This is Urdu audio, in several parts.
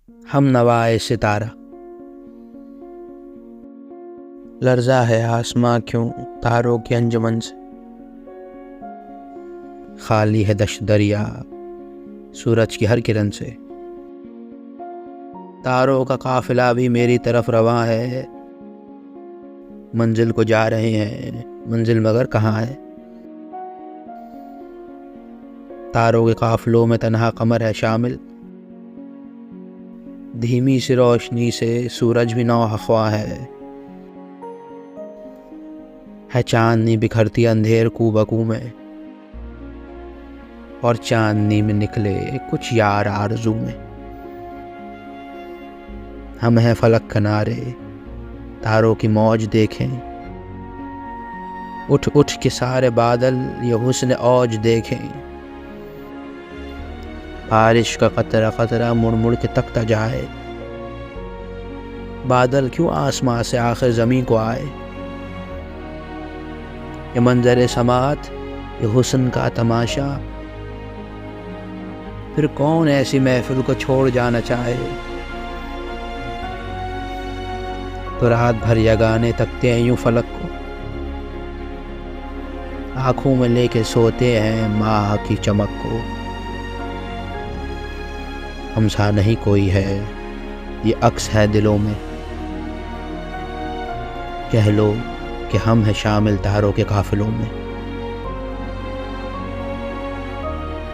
ہم نوائے ستارہ۔ لرزا ہے آسماں کیوں تاروں کی انجمن سے، خالی ہے دشت دریا سورج کی ہر کرن سے۔ تاروں کا قافلہ بھی میری طرف رواں ہے، منزل کو جا رہے ہیں منزل مگر کہاں ہے۔ تاروں کے قافلوں میں تنہا قمر ہے شامل، دھیمی سی روشنی سے سورج بھی نوخواں ہے چاندنی بکھرتی اندھیر کو بکو میں، اور چاندنی میں نکلے کچھ یار آرزو میں۔ ہم ہیں فلک کنارے تاروں کی موج دیکھیں، اٹھ اٹھ کے سارے بادل یہ حسن اوج دیکھیں۔ بارش کا قطرہ قطرہ مڑ مڑ کے تکتا جائے، بادل کیوں آسمان سے آخر زمین کو آئے۔ یہ منظر سماعت یہ حسن کا تماشا، پھر کون ایسی محفل کو چھوڑ جانا چاہے۔ تو رات بھر یگانے تکتے ہیں یوں فلک کو، آنکھوں میں لے کے سوتے ہیں ماہ کی چمک کو۔ ہم سا نہیں کوئی ہے یہ عکس ہے دلوں میں، کہہ لو کہ ہم ہیں شامل تاروں کے قافلوں میں۔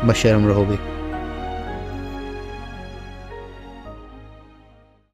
بشرم رہوگے۔